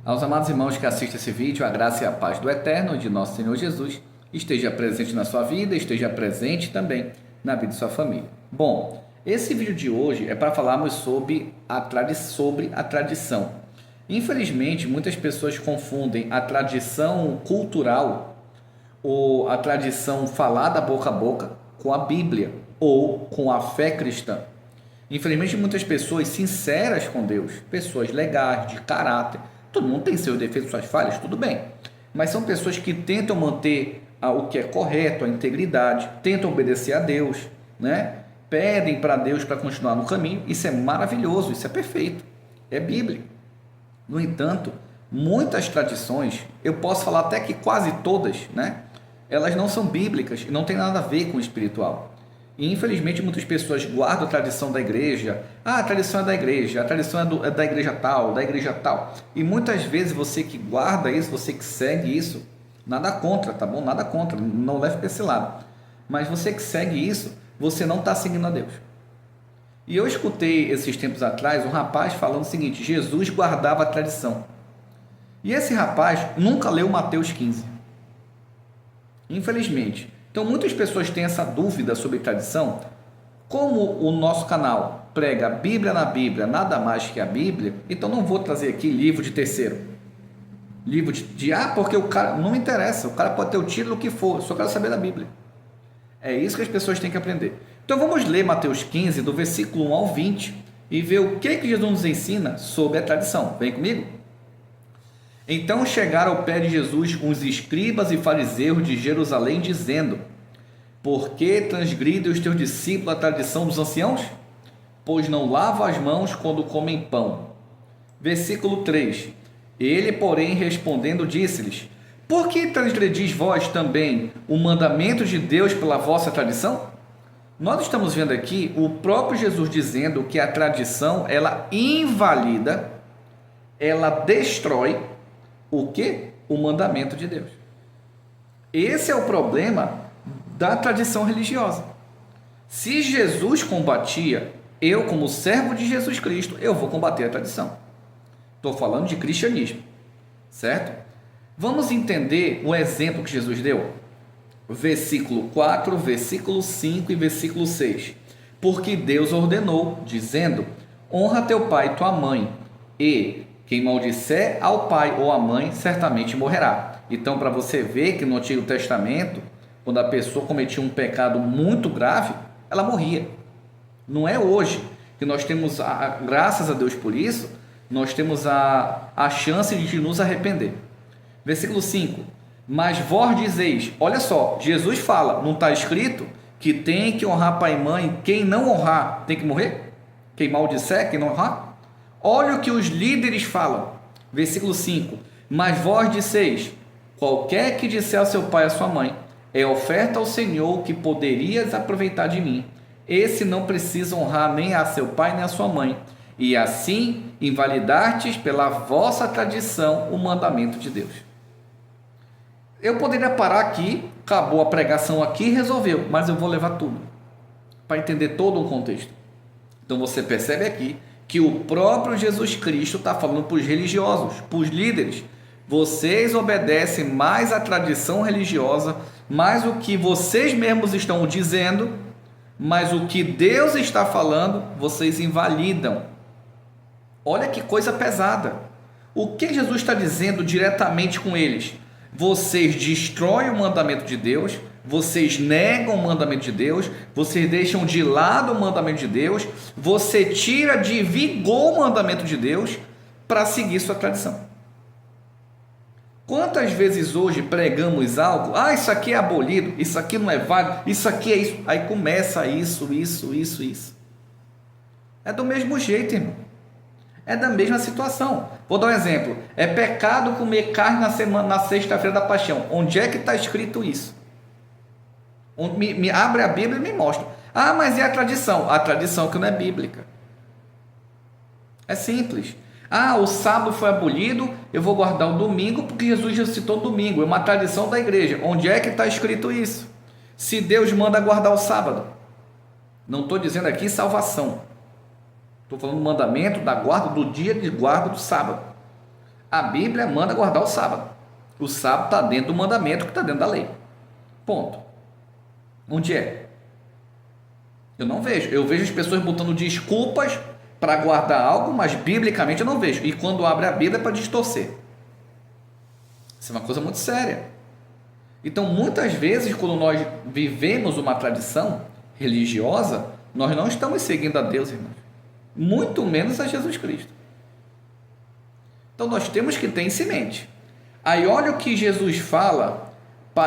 Aos amados irmãos que assistem esse vídeo, a graça e a paz do Eterno, de nosso Senhor Jesus, esteja presente na sua vida, esteja presente também na vida de sua família. Bom, esse vídeo de hoje é para falarmos sobre a tradição. Infelizmente, muitas pessoas confundem a tradição cultural ou a tradição falada boca a boca com a Bíblia ou com a fé cristã. Infelizmente, muitas pessoas sinceras com Deus, pessoas legais, de caráter, todo mundo tem seus defeitos, suas falhas, tudo bem. Mas são pessoas que tentam manter o que é correto, a integridade, tentam obedecer a Deus, né? Pedem para Deus para continuar no caminho. Isso é maravilhoso, isso é perfeito, é bíblico. No entanto, muitas tradições, eu posso falar até que quase todas, né? Elas não são bíblicas e não tem nada a ver com o espiritual. E infelizmente muitas pessoas guardam a tradição da igreja. Ah, a tradição é da igreja, a tradição é da igreja tal, da igreja tal. E muitas vezes você que guarda isso, você que segue isso, nada contra, tá bom? Nada contra, não leve para esse lado. Mas você que segue isso, você não está seguindo a Deus. E eu escutei esses tempos atrás um rapaz falando o seguinte: Jesus guardava a tradição. E esse rapaz nunca leu Mateus 15. Infelizmente. Então, muitas pessoas têm essa dúvida sobre tradição. Como o nosso canal prega a Bíblia na Bíblia, nada mais que a Bíblia, então não vou trazer aqui livro de terceiro. Livro porque o cara, não me interessa, o cara pode ter o título que for, só quero saber da Bíblia. É isso que as pessoas têm que aprender. Então, vamos ler Mateus 15, do versículo 1 ao 20, e ver o que Jesus nos ensina sobre a tradição. Vem comigo? Então chegaram ao pé de Jesus uns escribas e fariseus de Jerusalém, dizendo: por que transgridem os teus discípulos a tradição dos anciãos? Pois não lavam as mãos quando comem pão. Versículo 3. Ele, porém, respondendo, disse-lhes: por que transgredis vós também o mandamento de Deus pela vossa tradição? Nós estamos vendo aqui o próprio Jesus dizendo que a tradição, ela invalida, ela destrói o que? O mandamento de Deus. Esse é o problema da tradição religiosa. Se Jesus combatia, eu como servo de Jesus Cristo, eu vou combater a tradição. Estou falando de cristianismo, certo? Vamos entender o exemplo que Jesus deu. Versículo 4, versículo 5 e versículo 6. Porque Deus ordenou, dizendo: honra teu pai e tua mãe, e quem maldisser ao pai ou à mãe, certamente morrerá. Então, para você ver que no Antigo Testamento, quando a pessoa cometia um pecado muito grave, ela morria. Não é hoje que nós temos, graças a Deus por isso, nós temos a chance de nos arrepender. Versículo 5. Mas vós dizeis, olha só, Jesus fala, não está escrito que tem que honrar pai e mãe, quem não honrar tem que morrer? Quem maldisser, quem não honrar? Olha o que os líderes falam. Versículo 5. Mas vós disseis, qualquer que disser ao seu pai e à sua mãe, é oferta ao Senhor que poderias aproveitar de mim. Esse não precisa honrar nem a seu pai nem a sua mãe. E assim invalidastes pela vossa tradição o mandamento de Deus. Eu poderia parar aqui, acabou a pregação aqui e resolveu, mas eu vou levar tudo para entender todo o contexto. Então você percebe aqui que o próprio Jesus Cristo está falando para os religiosos, para os líderes: vocês obedecem mais à tradição religiosa, mais o que vocês mesmos estão dizendo, mas o que Deus está falando, vocês invalidam. Olha que coisa pesada. O que Jesus está dizendo diretamente com eles? Vocês destroem o mandamento de Deus, vocês negam o mandamento de Deus, vocês deixam de lado o mandamento de Deus, você tira de vigor o mandamento de Deus para seguir sua tradição. Quantas vezes hoje pregamos algo, isso aqui é abolido, isso aqui não é válido, isso aqui é isso, aí começa isso. É do mesmo jeito, irmão. É da mesma situação. Vou dar um exemplo. É pecado comer carne na sexta-feira da paixão. Onde é que está escrito isso? Me abre a Bíblia e me mostra. Mas é a tradição. A tradição que não é bíblica. É simples. O sábado foi abolido, eu vou guardar o domingo porque Jesus já citou o domingo. É uma tradição da igreja. Onde é que está escrito isso? Se Deus manda guardar o sábado. Não estou dizendo aqui salvação. Estou falando do mandamento da guarda, do dia de guarda do sábado. A Bíblia manda guardar o sábado. O sábado está dentro do mandamento que está dentro da lei. Ponto. Onde é? Eu não vejo. Eu vejo as pessoas botando desculpas para guardar algo, mas biblicamente eu não vejo. E quando abre a Bíblia é para distorcer. Isso é uma coisa muito séria. Então, muitas vezes, quando nós vivemos uma tradição religiosa, nós não estamos seguindo a Deus, irmãos. Muito menos a Jesus Cristo. Então, nós temos que ter isso em mente. Aí, olha o que Jesus fala.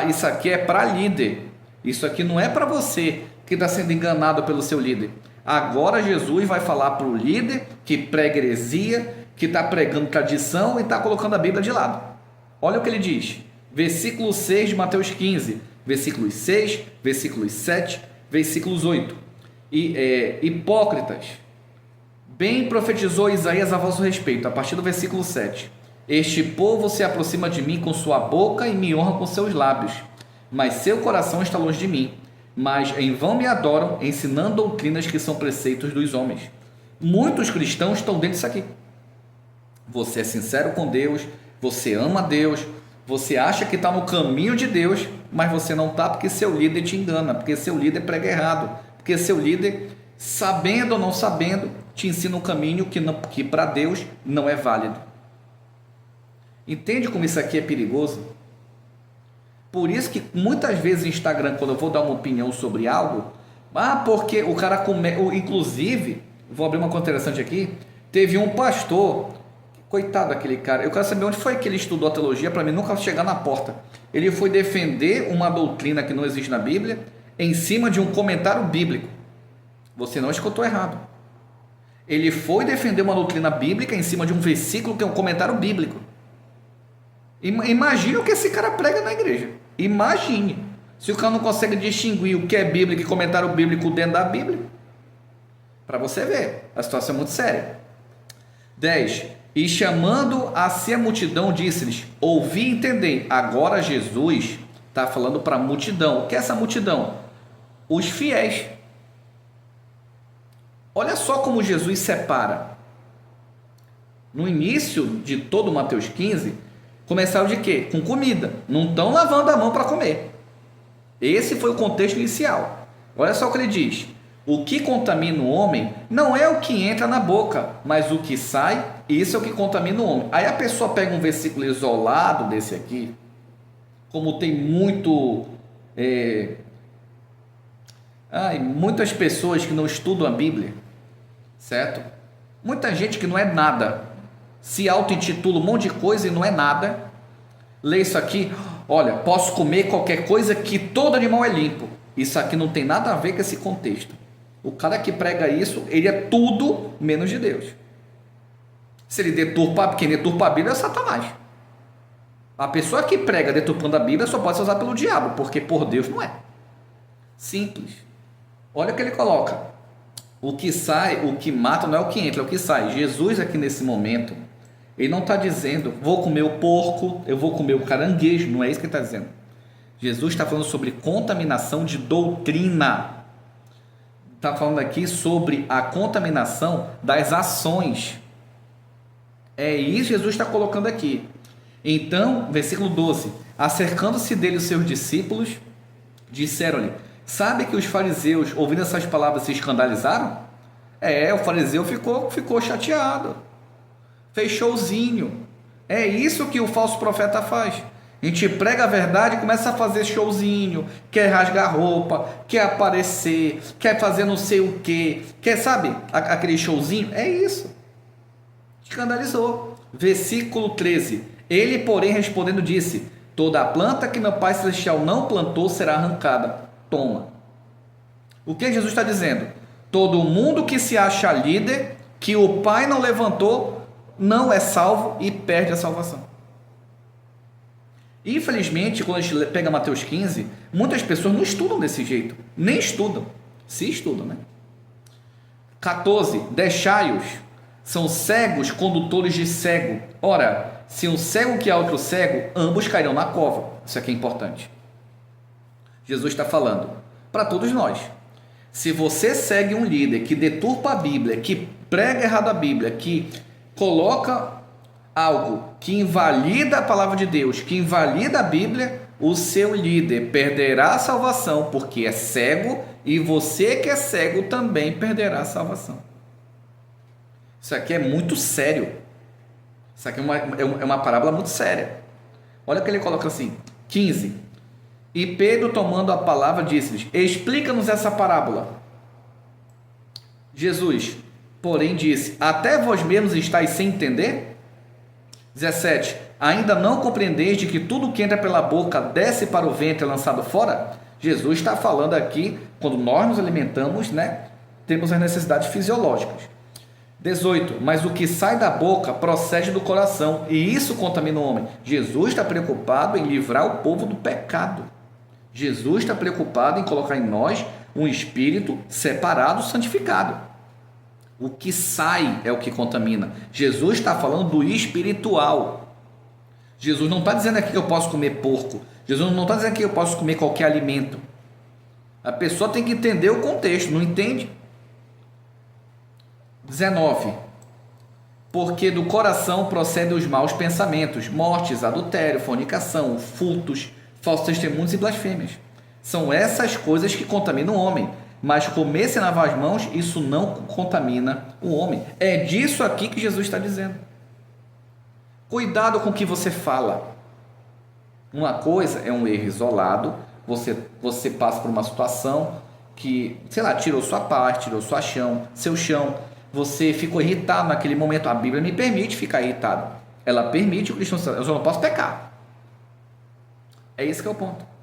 Isso aqui é para líder. Isso aqui não é para você que está sendo enganado pelo seu líder. Agora, Jesus vai falar para o líder que prega heresia, que está pregando tradição e está colocando a Bíblia de lado. Olha o que ele diz. Versículo 6 de Mateus 15, versículos 6, versículos 7, versículos 8. Hipócritas, bem profetizou Isaías a vosso respeito, a partir do versículo 7. Este povo se aproxima de mim com sua boca e me honra com seus lábios, mas seu coração está longe de mim. Mas em vão me adoram, ensinando doutrinas que são preceitos dos homens. Muitos cristãos estão dentro disso aqui. Você é sincero com Deus, você ama Deus, você acha que está no caminho de Deus, mas você não está porque seu líder te engana, porque seu líder prega errado, porque seu líder, sabendo ou não sabendo, te ensina um caminho que para Deus não é válido. Entende como isso aqui é perigoso? Por isso que muitas vezes no Instagram, quando eu vou dar uma opinião sobre algo, porque o cara inclusive, vou abrir uma conta interessante aqui, teve um pastor, coitado daquele cara, eu quero saber onde foi que ele estudou a teologia para mim nunca chegar na porta. Ele foi defender uma doutrina que não existe na Bíblia em cima de um comentário bíblico. Você não escutou errado. Ele foi defender uma doutrina bíblica em cima de um versículo que é um comentário bíblico. Imagine o que esse cara prega na igreja. Imagine. Se o cara não consegue distinguir o que é bíblico e comentário bíblico dentro da Bíblia. Para você ver, a situação é muito séria. 10. E chamando a si a multidão, disse-lhes: ouvi e entendei. Agora Jesus está falando para a multidão. O que é essa multidão? Os fiéis. Olha só como Jesus separa. No início de todo Mateus 15, começaram de quê? Com comida. Não estão lavando a mão para comer. Esse foi o contexto inicial. Olha só o que ele diz. O que contamina o homem não é o que entra na boca, mas o que sai, isso é o que contamina o homem. Aí a pessoa pega um versículo isolado desse aqui, como tem muitas pessoas que não estudam a Bíblia, certo? Muita gente que não é nada, se auto-intitula um monte de coisa e não é nada, lê isso aqui, olha, posso comer qualquer coisa que todo animal é limpo. Isso aqui não tem nada a ver com esse contexto. O cara que prega isso, ele é tudo menos de Deus. Se ele deturpa, quem deturpa a Bíblia é Satanás. A pessoa que prega deturpando a Bíblia só pode ser usada pelo diabo, porque por Deus não é. Simples. Olha o que ele coloca. O que sai, o que mata não é o que entra, é o que sai. Jesus aqui nesse momento, ele não está dizendo, vou comer o porco, eu vou comer o caranguejo, não é isso que ele está dizendo. Jesus está falando sobre contaminação de doutrina. Está falando aqui sobre a contaminação das ações. É isso que Jesus está colocando aqui. Então, versículo 12. Acercando-se dele os seus discípulos, disseram-lhe: sabe que os fariseus, ouvindo essas palavras, se escandalizaram? O fariseu ficou chateado. Fez showzinho. É isso que o falso profeta faz. A gente prega a verdade e começa a fazer showzinho, quer rasgar roupa, quer aparecer, quer fazer não sei o que, quer, sabe, aquele showzinho, é isso. Escandalizou. Versículo 13. Ele, porém, respondendo, disse: toda a planta que meu Pai Celestial não plantou será arrancada. Toma. O que Jesus está dizendo? Todo mundo que se acha líder, que o Pai não levantou, não é salvo e perde a salvação. Infelizmente, quando a gente pega Mateus 15, muitas pessoas não estudam desse jeito, nem estudam, se estudam, né? 14, deixai-os, são cegos condutores de cego. Ora, se um cego que há outro cego, ambos cairão na cova. Isso aqui é importante. Jesus está falando para todos nós. Se você segue um líder que deturpa a Bíblia, que prega errado a Bíblia, que coloca algo que invalida a palavra de Deus, que invalida a Bíblia, o seu líder perderá a salvação porque é cego, e você que é cego também perderá a salvação. Isso aqui é muito sério. Isso aqui é uma parábola muito séria. Olha o que ele coloca assim, 15. E Pedro, tomando a palavra, disse-lhes: explica-nos essa parábola. Jesus, porém, disse: até vós mesmos estáis sem entender? 17. Ainda não compreendeis de que tudo que entra pela boca desce para o ventre e é lançado fora? Jesus está falando aqui, quando nós nos alimentamos, temos as necessidades fisiológicas. 18. Mas o que sai da boca procede do coração, e isso contamina o homem. Jesus está preocupado em livrar o povo do pecado. Jesus está preocupado em colocar em nós um espírito separado, santificado. O que sai é o que contamina. Jesus está falando do espiritual. Jesus não está dizendo aqui que eu posso comer porco. Jesus não está dizendo aqui que eu posso comer qualquer alimento. A pessoa tem que entender o contexto, não entende? 19. Porque do coração procedem os maus pensamentos, mortes, adultério, fornicação, furtos, falsos testemunhos e blasfêmias. São essas coisas que contaminam o homem. Mas comer sem lavar as mãos, isso não contamina o homem. É disso aqui que Jesus está dizendo. Cuidado com o que você fala. Uma coisa é um erro isolado, você passa por uma situação que, tirou sua parte, tirou seu chão, você ficou irritado naquele momento. A Bíblia me permite ficar irritado. Ela permite o cristão, eu só não posso pecar. É esse que é o ponto.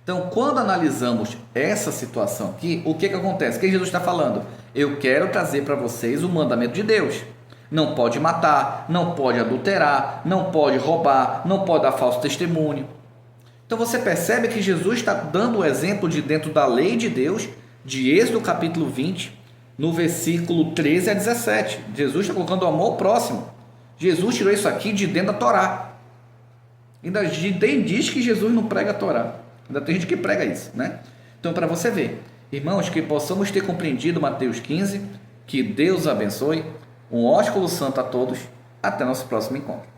Então, quando analisamos essa situação aqui, o que acontece? O que Jesus está falando? Eu quero trazer para vocês o mandamento de Deus. Não pode matar, não pode adulterar, não pode roubar, não pode dar falso testemunho. Então você percebe que Jesus está dando o exemplo de dentro da lei de Deus, de Êxodo capítulo 20, no versículo 13 a 17. Jesus está colocando o amor ao próximo. Jesus tirou isso aqui de dentro da Torá. Ainda diz que Jesus não prega a Torá. Ainda tem gente que prega isso, Então, para você ver, irmãos, que possamos ter compreendido Mateus 15, que Deus abençoe. Um ósculo santo a todos. Até nosso próximo encontro.